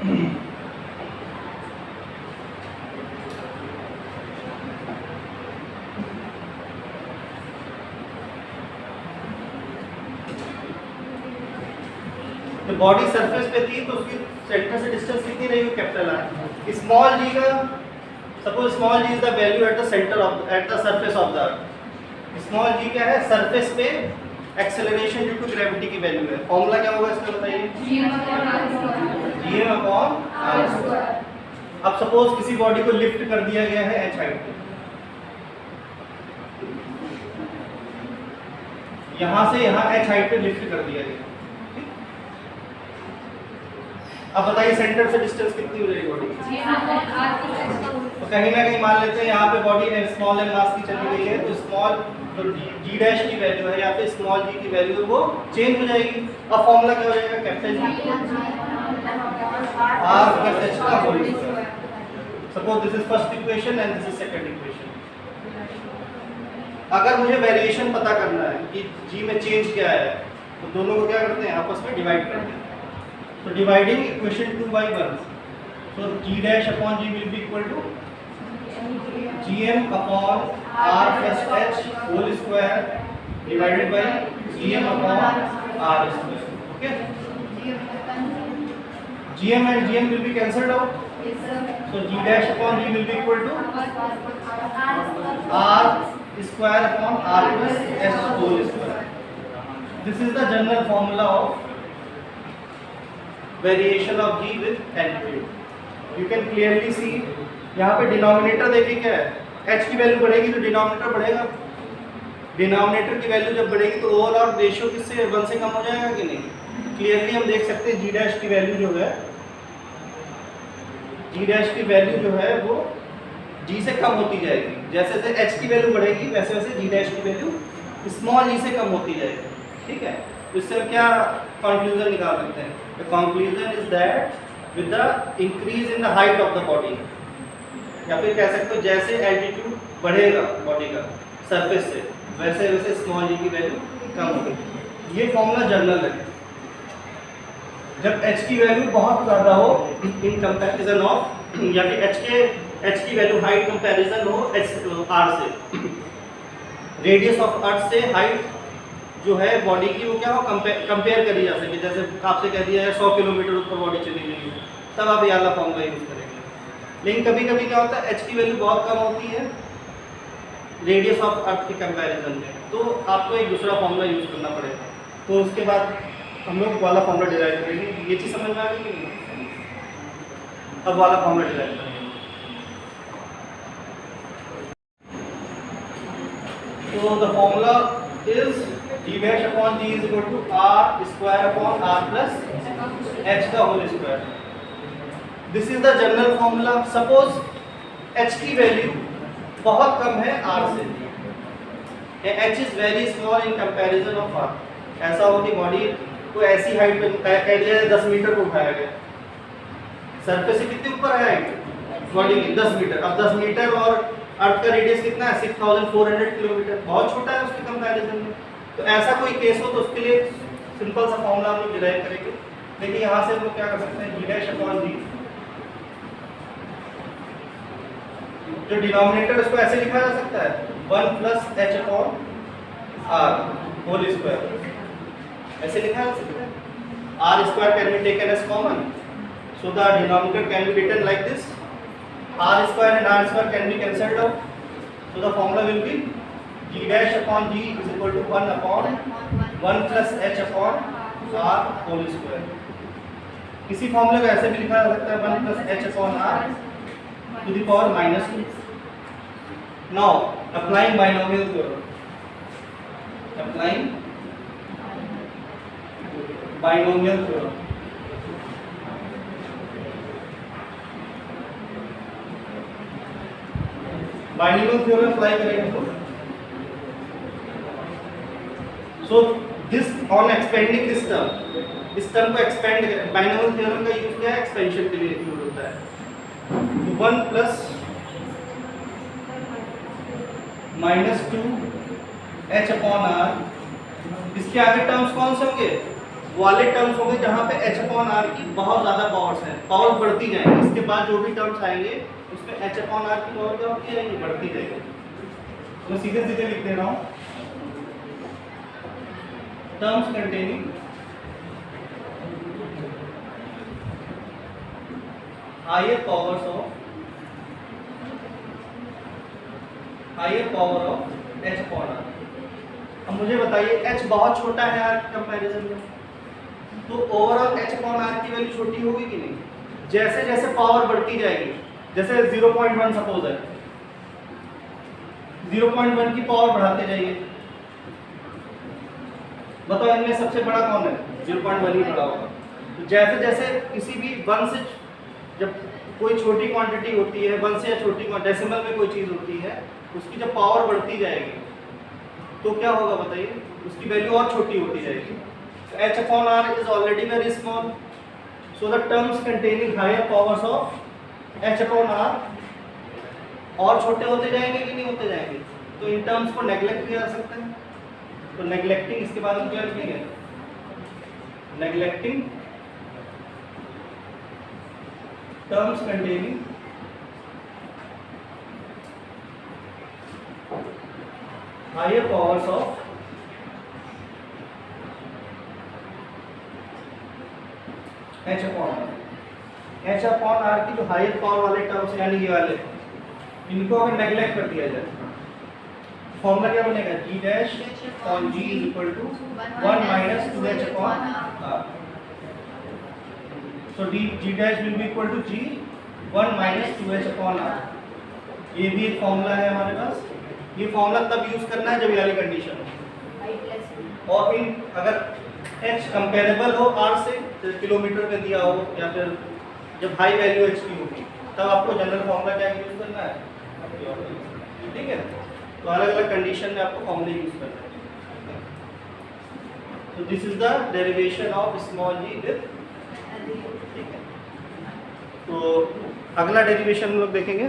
तो body surface पे थी तो उसकी सेंटर से डिस्टेंस कितनी रही हो कैपिटल आर। स्मॉल जी का suppose small G is the value at the centre of at the surface of the earth. Small G क्या है, सरफेस पे एक्सेलरेशन ड्यू टू ग्रेविटी की वैल्यू है। फॉर्मूला क्या होगा इसका बताइए, gm/r²। अब सपोज किसी बॉडी को लिफ्ट कर दिया गया है h हाइट पे, यहां से यहां h हाइट पे लिफ्ट कर दिया गया। अब बताइए सेंटर से डिस्टेंस कितनी हो जाएगी बॉडी, तो कहीं ना कहीं मान लेते हैं यहाँ पे बॉडी स्मॉल एम मास की चली गई है, तो स्मॉल जो जी डैश की वैल्यू है या फिर स्मॉल जी की वैल्यू है वो चेंज हो जाएगी। अब फॉर्मूला क्या हो जाएगा, capital G r plus h का whole square. Suppose this is first equation and this is second equation. अगर मुझे वेरिएशन पता करना है कि जी में चेंज क्या है, तो दोनों को क्या करते हैं, आपस में डिवाइड करते हैं। So dividing equation 2 by 1, so g dash upon g will be equal to gm upon r plus h whole square divided by gm upon r square. Okay, gm and gm will be cancelled out, so g dash upon g will be equal to r square upon r plus h whole square. This is the general formula of variation of g with amplitude. You can clearly see यहाँ पे denominator देखिए क्या है, h की value बढ़ेगी तो denominator बढ़ेगा। Denominator की वैल्यू जब बढ़ेगी तो ओवरऑल रेशियो किससे 1 से कम हो जाएगा कि नहीं। क्लियरली हम देख सकते हैं g डैश की वैल्यू जो है, g डैश की वैल्यू जो है वो g से कम होती जाएगी। जैसे जैसे h की वैल्यू बढ़ेगी वैसे वैसे g डैश की वैल्यू स्मॉल g से कम होती जाएगी। ठीक है, तो इससे क्या कंक्लूजन निकाल सकते हैं, the conclusion is that with the increase in the height of the body, या फिर कह सकते हो जैसे एल्टीट्यूड बढ़ेगा बॉडी का सरफेस से वैसे वैसे स्मॉल जी की वैल्यू कम होगी। ये फॉर्मूला जनरल है। जब h की वैल्यू बहुत ज़्यादा हो इन कंपैरिजन ऑफ, या फिर h की वैल्यू हाइट कंपैरिजन हो r से, रेडियस ऑफ अर्थ से हाइट जो है बॉडी की वो क्या हो कंपेयर करी जा सके। जैसे आपसे कह दिया है 100 किलोमीटर ऊपर बॉडी चली गई है, तब आप ये वाला फॉर्मूला यूज़ करेंगे। लेकिन कभी कभी क्या होता है, h की वैल्यू बहुत कम होती है रेडियस ऑफ अर्थ के कंपैरिजन में, तो आपको एक दूसरा फॉर्मूला यूज़ करना पड़ेगा। तो उसके बाद हम लोग वाला फॉर्मूला डिराइव करेंगे। ये चीज़ समझ में आ गई कि नहीं, अब वाला फॉर्मूला डिराइव करेंगे। तो the formula is g dash upon g is equal to r square upon r plus h का whole square. This is the general formula. Suppose h की वैल्यू बहुत कम है r से, h is very small in comparison of r। ऐसा हो कि body को ऐसी हाइट पे कह दिया 10 मीटर को उठाया गया, सरफेस से कितने ऊपर है हाइट बॉडी की 10 मीटर। अब 10 मीटर और अर्थ का रेडियस कितना है 6400 किलोमीटर, बहुत छोटा है उसके कंपैरिजन में। तो ऐसा कोई केस हो तो उसके लिए सिंपल सा फॉर्मूला हम लोग डिराइव करेंगे। लेकिन यहाँ से हम लोग क्या कर सकते हैं, g डैश अपॉन g, जो डिनोमिनेटर उसको ऐसे लिखा जा सकता है 1 plus h upon r whole square, ऐसे लिखा जा सकता है। r square can be taken as common, so the denominator can be written like this, r square and r square can be cancelled out, so the formula will be g dash upon g is equal to 1 upon 1 plus h upon r whole square। इसी फॉर्मूले को ऐसे भी लिखा जा सकता है 1 plus h upon r to the power -2। Now applying binomial theorem, binomial theorem apply करेंगे तो So this on expanding this term को expand करें। बाइनोमियल थ्योरम का यूज क्या है, एक्सपेंशन के लिए यूज होता है। तो 1 प्लस -2 h अपॉन r, इसके आगे टर्म्स कौन से होंगे, वाले टर्म्स होंगे जहाँ पे h अपॉन आर की बहुत ज़्यादा पावर्स हैं, पावर बढ़ती जाएंगी। इसके बाद जो भी टर्म्स आएंगे उसमें h अपॉन आर की पावर क्या होती जाएगी, बढ़ती जाएगी। मैं सीधे सीधे लिख दे रहा हूँ, terms containing higher power of h upon r. अब मुझे बताइए h बहुत छोटा है आर के कंपैरिजन में, तो ओवरऑल h अपॉन आर की वैल्यू छोटी होगी कि नहीं? जैसे जैसे पावर बढ़ती जाएगी, जैसे 0.1 सपोज है, 0.1 की पावर बढ़ाते जाइए, बताओ इनमें सबसे बड़ा कौन है? 0.1 ही बड़ा होगा। तो जैसे जैसे किसी भी 1 से, जब कोई छोटी क्वांटिटी होती है 1 से या छोटी डेसिमल में कोई चीज़ होती है, उसकी जब पावर बढ़ती जाएगी तो क्या होगा बताइए, उसकी वैल्यू और छोटी होती जाएगी। h upon r is already very small, so the terms containing higher powers of h upon r और छोटे होते जाएंगे कि नहीं होते जाएंगे? तो इन टर्म्स को नेग्लेक्ट किया जा सकता है। तो नेग्लेक्टिंग, इसके बाद हम क्या लिखेंगे, neglecting terms containing higher powers of h upon r की जो हायर पावर वाले टर्म्स यानी ये वाले, इनको अगर नेग्लेक्ट कर दिया जाए, फॉर्मूला क्या बनेगा, g dash on g is equal to 1 minus 2h upon r। So g dash will be equal to g 1 minus 2h upon r। ये भी एक फॉर्मूला है हमारे पास। ये फॉर्मूला तब यूज करना है जब ये वाली कंडीशन हो, और फिर अगर h कंपेरेबल हो r से, जैसे किलोमीटर में दिया हो या फिर जब हाई वैल्यू h की होगी, तब आपको जनरल फॉर्मूला क्या यूज करना है, ठीक है। तो अलग अलग कंडीशन में आपको फॉर्मूला यूज करना है। तो this is the derivation of small g with, ठीक है। तो अगला डेरिवेशन हम लोग देखेंगे